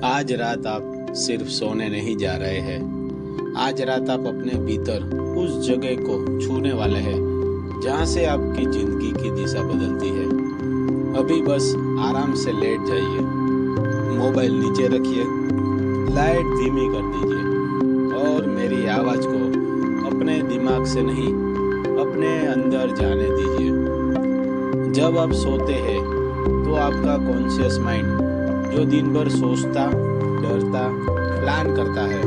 आज रात आप सिर्फ सोने नहीं जा रहे हैं। आज रात आप अपने भीतर उस जगह को छूने वाले हैं जहां से आपकी जिंदगी की दिशा बदलती है। अभी बस आराम से लेट जाइए, मोबाइल नीचे रखिए, लाइट धीमी कर दीजिए और मेरी आवाज़ को अपने दिमाग से नहीं अपने अंदर जाने दीजिए। जब आप सोते हैं तो आपका कॉन्शियस माइंड जो दिन भर सोचता, डरता, प्लान करता है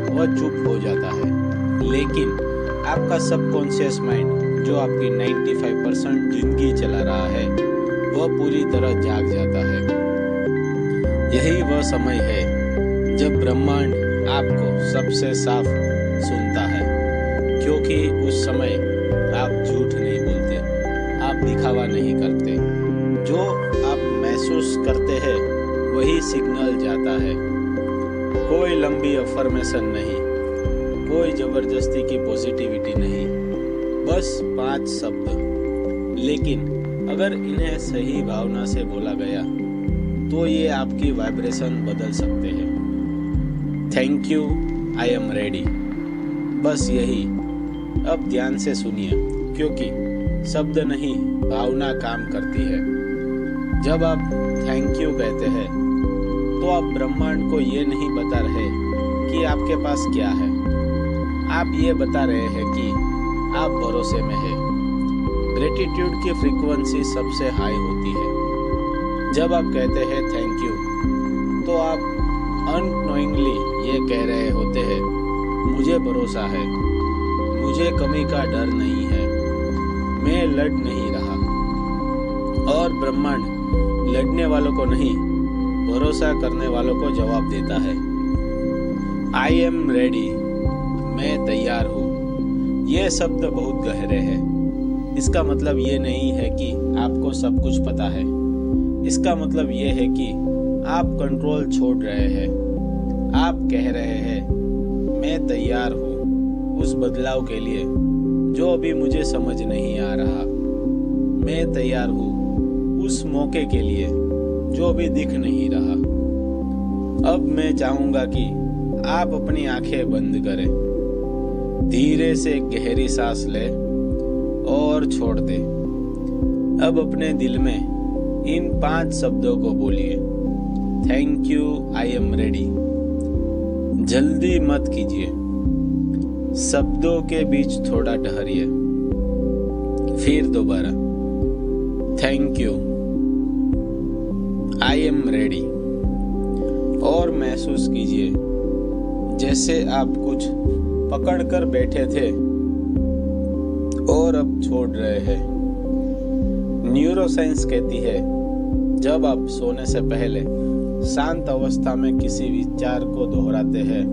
वह चुप हो जाता है, लेकिन आपका सबकॉन्शियस माइंड जो आपकी 95% जिंदगी चला रहा है वह पूरी तरह जाग जाता है। यही वह समय है जब ब्रह्मांड आपको सबसे साफ सुनता है, क्योंकि उस समय आप झूठ नहीं बोलते, आप दिखावा नहीं करते। जो आप महसूस करते हैं वही सिग्नल जाता है। कोई लंबी अफर्मेशन नहीं, कोई जबरदस्ती की पॉजिटिविटी नहीं, बस 5 शब्द। लेकिन अगर इन्हें सही भावना से बोला गया तो ये आपकी वाइब्रेशन बदल सकते हैं। Thank you, I am ready. बस यही। अब ध्यान से सुनिए, क्योंकि शब्द नहीं भावना काम करती है। जब आप थैंक यू कहते हैं तो आप ब्रह्मांड को ये नहीं बता रहे कि आपके पास क्या है, आप ये बता रहे हैं कि आप भरोसे में हैं। ग्रेटिट्यूड की फ्रीक्वेंसी सबसे हाई होती है। जब आप कहते हैं थैंक यू तो आप अननोइंगली ये कह रहे होते हैं, मुझे भरोसा है, मुझे कमी का डर नहीं है, मैं लड़ नहीं रहा। और ब्रह्मांड लड़ने वालों को नहीं, भरोसा करने वालों को जवाब देता है। आई एम रेडी, मैं तैयार हूँ। ये शब्द बहुत गहरे हैं। इसका मतलब ये नहीं है कि आपको सब कुछ पता है। इसका मतलब ये है कि आप कंट्रोल छोड़ रहे हैं। आप कह रहे हैं, मैं तैयार हूँ उस बदलाव के लिए जो अभी मुझे समझ नहीं आ रहा। मैं तैयार हूँ उस मौके के लिए जो अभी दिख नहीं रहा। अब मैं चाहूंगा कि आप अपनी आंखें बंद करें, धीरे से गहरी सांस लें और छोड़ दें। अब अपने दिल में इन 5 शब्दों को बोलिए, thank you, I am ready. जल्दी मत कीजिए, शब्दों के बीच थोड़ा ठहरिए। फिर दोबारा, thank you, I am ready. और महसूस कीजिए जैसे आप कुछ पकड़ कर बैठे थे और अब छोड़ रहे हैं। न्यूरोसाइंस कहती है, जब आप सोने से पहले शांत अवस्था में किसी विचार को दोहराते हैं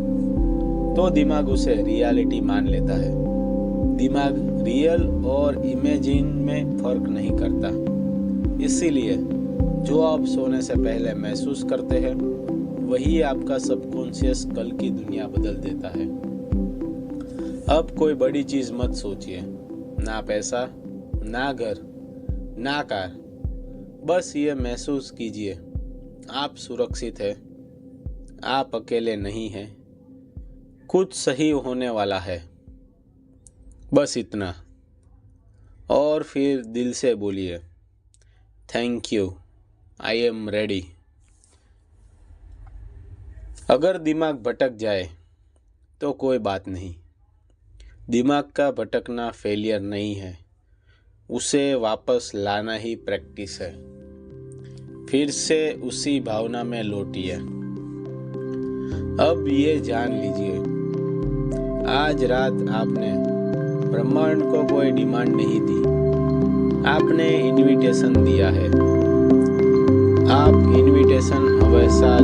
तो दिमाग उसे रियलिटी मान लेता है। दिमाग रियल और इमेजिन में फर्क नहीं करता। इसीलिए जो आप सोने से पहले महसूस करते हैं वही आपका सबकॉन्शियस कल की दुनिया बदल देता है। अब कोई बड़ी चीज मत सोचिए, ना पैसा, ना घर, ना कार। बस ये महसूस कीजिए, आप सुरक्षित हैं, आप अकेले नहीं हैं, कुछ सही होने वाला है। बस इतना। और फिर दिल से बोलिए, thank you, I am ready. अगर दिमाग भटक जाए तो कोई बात नहीं। दिमाग का भटकना फेलियर नहीं है, उसे वापस लाना ही प्रैक्टिस है। फिर से उसी भावना में लौटिए। अब ये जान लीजिए, आज रात आपने ब्रह्मांड को कोई डिमांड नहीं दी, आपने इनविटेशन दिया है। आप इनविटेशन हमेशा